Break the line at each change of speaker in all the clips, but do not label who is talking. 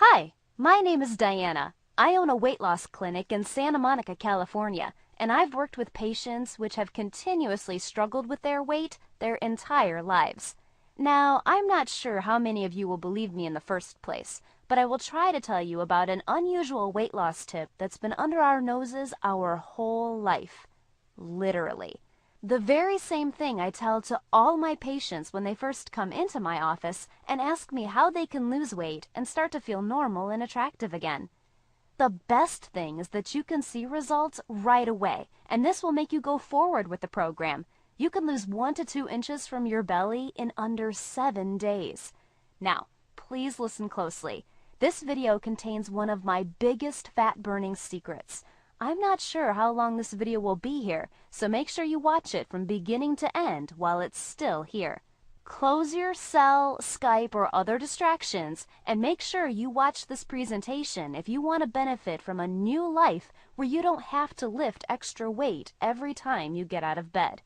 Hi, my name is Diana. I own a weight loss clinic in Santa Monica, California, and I've worked with patients which have continuously struggled with their weight their entire lives. Now, I'm not sure how many of you will believe me in the first place, but I will try to tell you about an unusual weight loss tip that's been under our noses our whole life. Literally. The very same thing I tell to all my patients when they first come into my office and ask me how they can lose weight and start to feel normal and attractive again. The best thing is that you can see results right away, and this will make you go forward with the program. You can lose 1 to 2 inches from your belly in under 7 days. Now, please listen closely. This video contains one of my biggest fat-burning secrets. I'm not sure how long this video will be here, so make sure you watch it from beginning to end while it's still here. Close your cell, Skype, or other distractions, and make sure you watch this presentation if you want to benefit from a new life where you don't have to lift extra weight every time you get out of bed.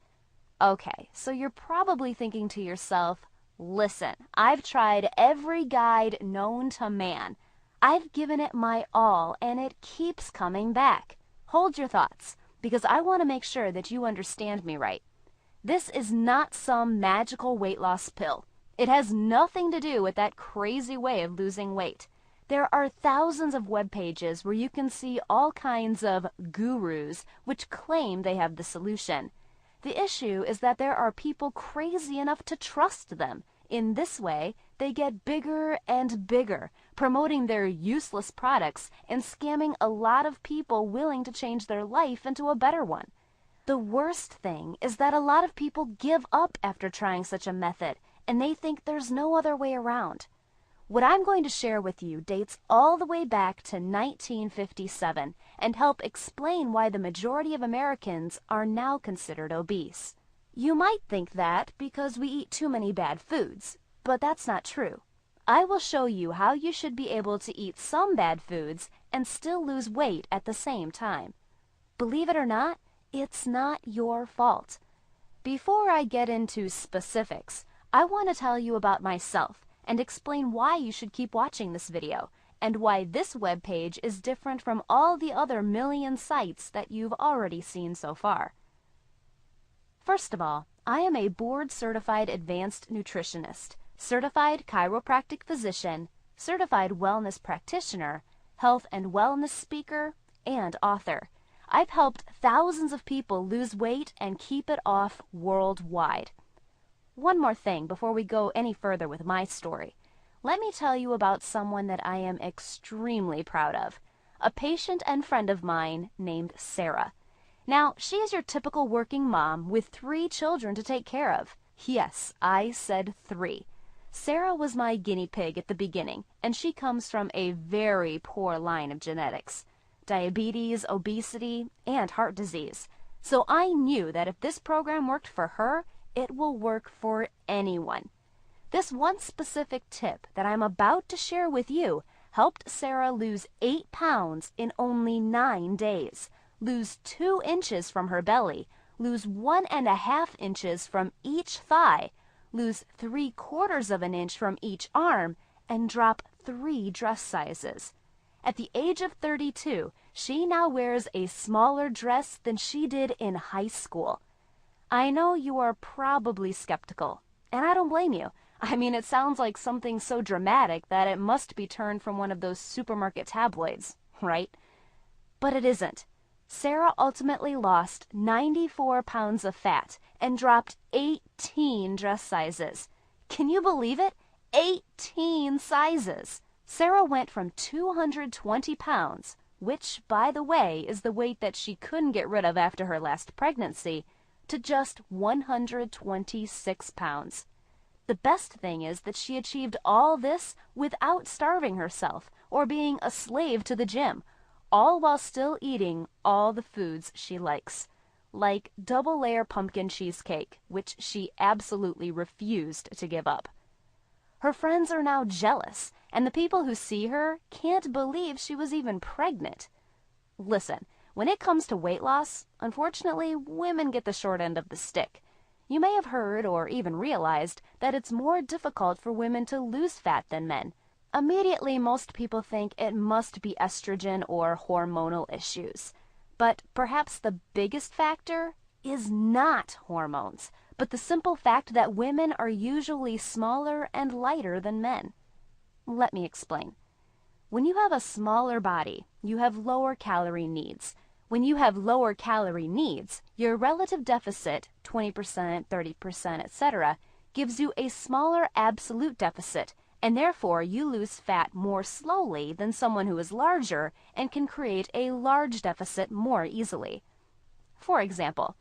Okay, so you're probably thinking to yourself, listen, I've tried every guide known to man. I've given it my all, and it keeps coming back. Hold your thoughts, because I want to make sure that you understand me right. This is not some magical weight loss pill. It has nothing to do with that crazy way of losing weight. There are thousands of web pages where you can see all kinds of gurus which claim they have the solution. The issue is that there are people crazy enough to trust them. In this way, they get bigger and bigger, promoting their useless products and scamming a lot of people willing to change their life into a better one. The worst thing is that a lot of people give up after trying such a method, and they think there's no other way around. What I'm going to share with you dates all the way back to 1957 and help explain why the majority of Americans are now considered obese. You might think that because we eat too many bad foods, but that's not true. I will show you how you should be able to eat some bad foods and still lose weight at the same time. Believe it or not, it's not your fault. Before I get into specifics, I want to tell you about myself and explain why you should keep watching this video and why this web page is different from all the other million sites that you've already seen so far. First of all, I am a board-certified advanced nutritionist, certified chiropractic physician, certified wellness practitioner, health and wellness speaker, and author. I've helped thousands of people lose weight and keep it off worldwide. One more thing before we go any further with my story. Let me tell you about someone that I am extremely proud of, a patient and friend of mine named Sarah. Now, she is your typical working mom with 3 children to take care of. Yes, I said 3. Sarah was my guinea pig at the beginning, and she comes from a very poor line of genetics. Diabetes, obesity, and heart disease. So I knew that if this program worked for her, it will work for anyone. This one specific tip that I'm about to share with you helped Sarah lose 8 pounds in only 9 days. Lose 2 inches from her belly, lose 1.5 inches from each thigh, lose 3/4 of an inch from each arm, and drop 3 dress sizes. At the age of 32, she now wears a smaller dress than she did in high school. I know you are probably skeptical, and I don't blame you. I mean, it sounds like something so dramatic that it must be turned from one of those supermarket tabloids, right? But it isn't. Sarah ultimately lost 94 pounds of fat and dropped 18 dress sizes. Can you believe it? 18 sizes! Sarah went from 220 pounds, which, by the way, is the weight that she couldn't get rid of after her last pregnancy, to just 126 pounds. The best thing is that she achieved all this without starving herself or being a slave to the gym, all while still eating all the foods she likes, like double-layer pumpkin cheesecake, which she absolutely refused to give up. Her friends are now jealous, and the people who see her can't believe she was even pregnant. Listen, when it comes to weight loss, unfortunately, women get the short end of the stick. You may have heard or even realized that it's more difficult for women to lose fat than men. Immediately, most people think it must be estrogen or hormonal issues. But perhaps the biggest factor is not hormones, but the simple fact that women are usually smaller and lighter than men. Let me explain. When you have a smaller body, you have lower calorie needs. When you have lower calorie needs, your relative deficit, 20%, 30%, etc., gives you a smaller absolute deficit, and therefore you lose fat more slowly than someone who is larger and can create a large deficit more easily. For example,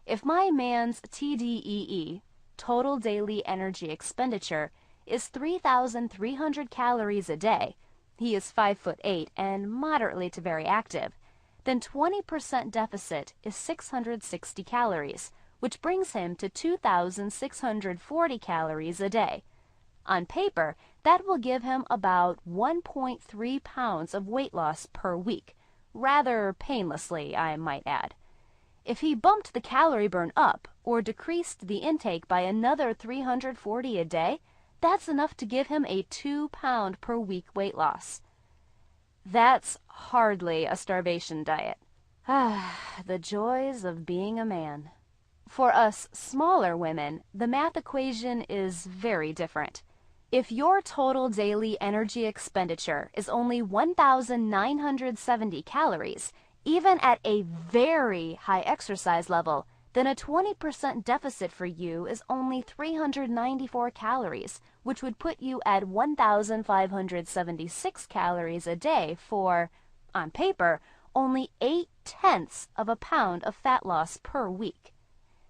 if my man's TDEE, total daily energy expenditure, is 3,300 calories a day, he is 5'8" and moderately to very active, then 20% deficit is 660 calories, which brings him to 2,640 calories a day. On paper, that will give him about 1.3 pounds of weight loss per week, rather painlessly, I might add. If he bumped the calorie burn up or decreased the intake by another 340 a day, that's enough to give him a 2-pound per week weight loss. That's hardly a starvation diet. The joys of being a man. For us smaller women, the math equation is very different. If your total daily energy expenditure is only 1,970 calories, even at a very high exercise level, then a 20% deficit for you is only 394 calories, which would put you at 1,576 calories a day for, on paper, only 0.8 of a pound of fat loss per week.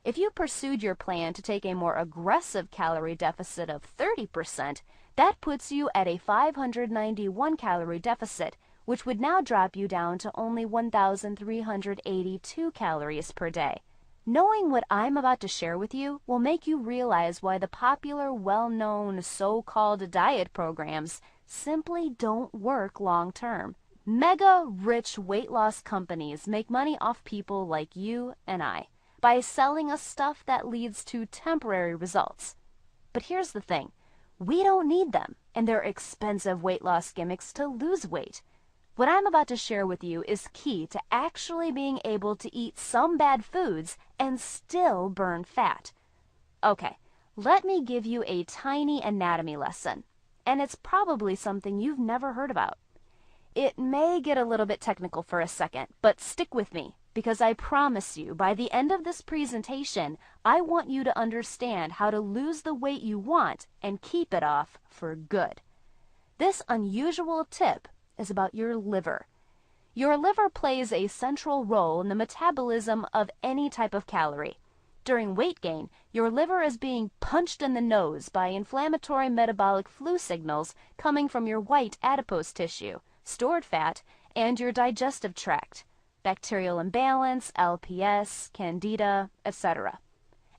If you pursued your plan to take a more aggressive calorie deficit of 30%, that puts you at a 591 calorie deficit, which would now drop you down to only 1,382 calories per day. Knowing what I'm about to share with you will make you realize why the popular, well-known so-called diet programs simply don't work long-term. Mega-rich weight loss companies make money off people like you and I by selling us stuff that leads to temporary results. But here's the thing. We don't need them and their expensive weight loss gimmicks to lose weight. What I'm about to share with you is key to actually being able to eat some bad foods and still burn fat. Okay, let me give you a tiny anatomy lesson, and it's probably something you've never heard about. It may get a little bit technical for a second, but stick with me, because I promise you, by the end of this presentation, I want you to understand how to lose the weight you want and keep it off for good. This unusual tip is about your liver. Your liver plays a central role in the metabolism of any type of calorie. During weight gain, your liver is being punched in the nose by inflammatory metabolic flu signals coming from your white adipose tissue, stored fat, and your digestive tract, bacterial imbalance, LPS, candida, etc.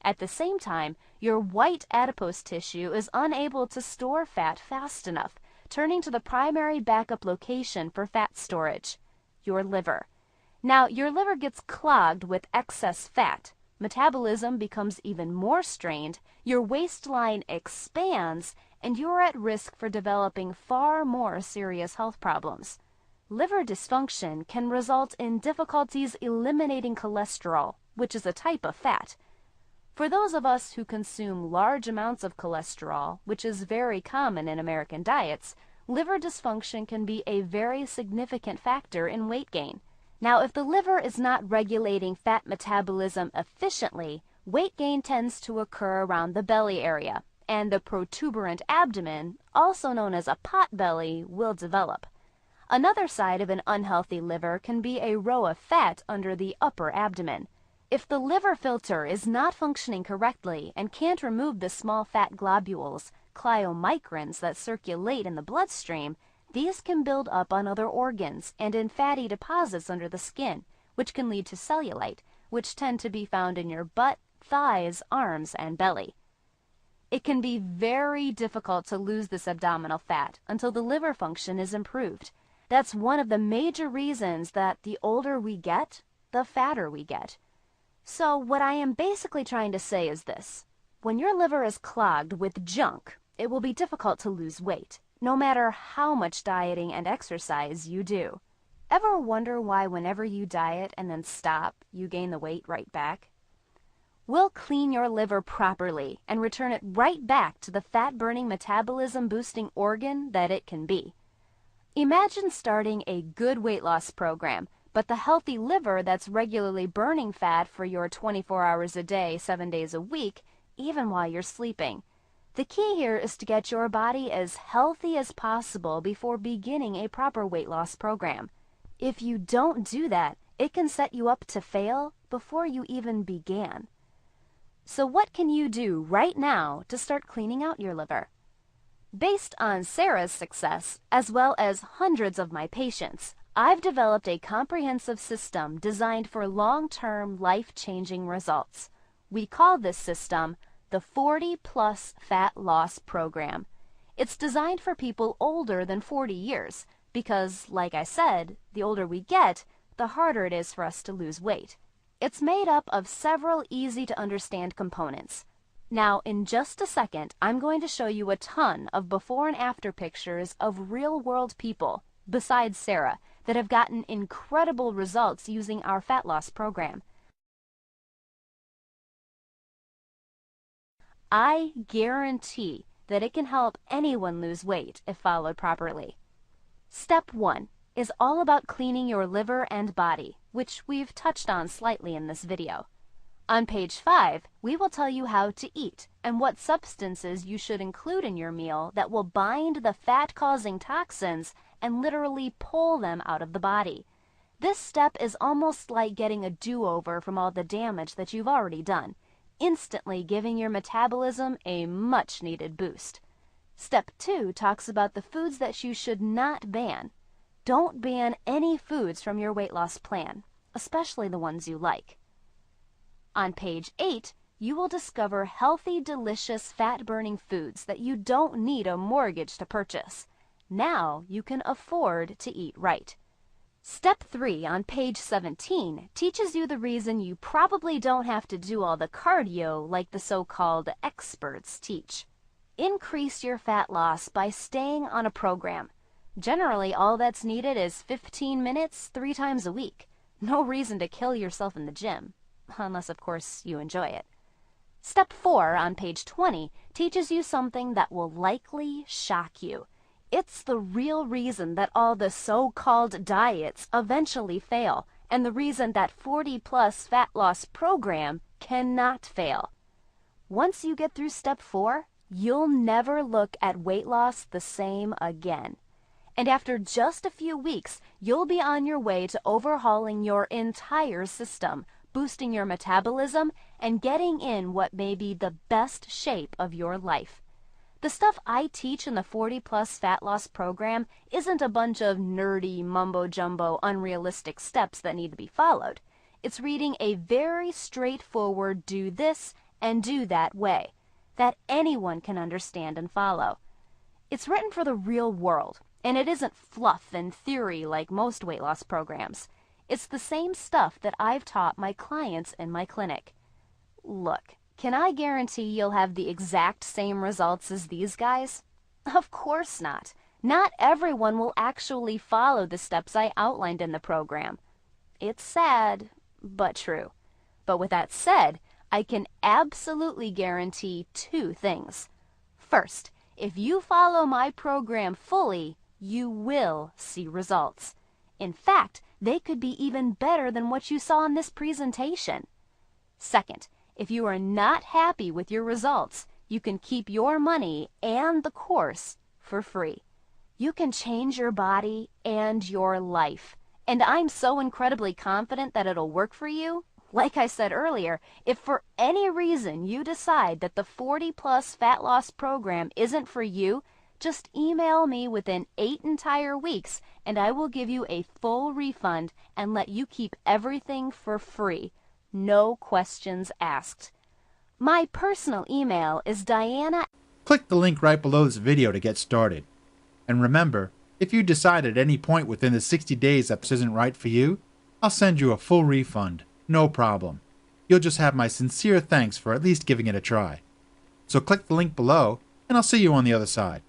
At the same time, your white adipose tissue is unable to store fat fast enough, turning to the primary backup location for fat storage, your liver. Now, your liver gets clogged with excess fat. Metabolism becomes even more strained, your waistline expands, and you're at risk for developing far more serious health problems. Liver dysfunction can result in difficulties eliminating cholesterol, which is a type of fat. For those of us who consume large amounts of cholesterol, which is very common in American diets, liver dysfunction can be a very significant factor in weight gain. Now, if the liver is not regulating fat metabolism efficiently, weight gain tends to occur around the belly area, and the protuberant abdomen, also known as a pot belly, will develop. Another side of an unhealthy liver can be a row of fat under the upper abdomen. If the liver filter is not functioning correctly and can't remove the small fat globules, chylomicrons, that circulate in the bloodstream, these can build up on other organs and in fatty deposits under the skin, which can lead to cellulite, which tend to be found in your butt, thighs, arms, and belly. It can be very difficult to lose this abdominal fat until the liver function is improved. That's one of the major reasons that the older we get, the fatter we get. So what I am basically trying to say is this. When your liver is clogged with junk, it will be difficult to lose weight. no matter how much dieting and exercise you do. Ever wonder why whenever you diet and then stop, you gain the weight right back? We'll clean your liver properly and return it right back to the fat-burning, metabolism-boosting organ that it can be. Imagine starting a good weight loss program, but the healthy liver that's regularly burning fat for your 24 hours a day, 7 days a week, even while you're sleeping. The key here is to get your body as healthy as possible before beginning a proper weight loss program. If you don't do that, it can set you up to fail before you even began. So what can you do right now to start cleaning out your liver? Based on Sarah's success, as well as hundreds of my patients, I've developed a comprehensive system designed for long-term, life-changing results. We call this system the 40+ Fat Loss Program. It's designed for people older than 40 years because, like I said, the older we get, the harder it is for us to lose weight. It's made up of several easy-to-understand components. Now, in just a second, I'm going to show you a ton of before and after pictures of real-world people, besides Sarah, that have gotten incredible results using our fat loss program. I guarantee that it can help anyone lose weight if followed properly. Step 1 is all about cleaning your liver and body, which we've touched on slightly in this video. On page 5, we will tell you how to eat and what substances you should include in your meal that will bind the fat-causing toxins and literally pull them out of the body. This step is almost like getting a do-over from all the damage that you've already done, instantly giving your metabolism a much-needed boost. Step 2 talks about the foods that you should not ban. Don't ban any foods from your weight loss plan, especially the ones you like. On page 8, you will discover healthy, delicious, fat-burning foods that you don't need a mortgage to purchase. Now you can afford to eat right. Step 3 on page 17 teaches you the reason you probably don't have to do all the cardio like the so-called experts teach. Increase your fat loss by staying on a program. Generally, all that's needed is 15 minutes 3 times a week. No reason to kill yourself in the gym. Unless, of course, you enjoy it. Step 4 on page 20 teaches you something that will likely shock you. It's the real reason that all the so-called diets eventually fail, and the reason that 40+ fat loss program cannot fail. Once you get through step 4, you'll never look at weight loss the same again. And after just a few weeks, you'll be on your way to overhauling your entire system, boosting your metabolism, and getting in what may be the best shape of your life. The stuff I teach in the 40+ fat loss program isn't a bunch of nerdy, mumbo-jumbo, unrealistic steps that need to be followed. It's reading a very straightforward do this and do that way that anyone can understand and follow. It's written for the real world, and it isn't fluff and theory like most weight loss programs. It's the same stuff that I've taught my clients in my clinic. Look, can I guarantee you'll have the exact same results as these guys? Of course not. Not everyone will actually follow the steps I outlined in the program. It's sad, but true. But with that said, I can absolutely guarantee 2 things. First, if you follow my program fully, you will see results. In fact, they could be even better than what you saw in this presentation. Second, if you are not happy with your results, you can keep your money and the course for free. You can change your body and your life. And I'm so incredibly confident that it'll work for you. Like I said earlier, if for any reason you decide that the 40+ fat loss program isn't for you, just email me within 8 entire weeks and I will give you a full refund and let you keep everything for free. No questions asked. My personal email is Diana.
Click the link right below this video to get started. And remember, if you decide at any point within the 60 days that this isn't right for you, I'll send you a full refund. No problem. You'll just have my sincere thanks for at least giving it a try. So click the link below, and I'll see you on the other side.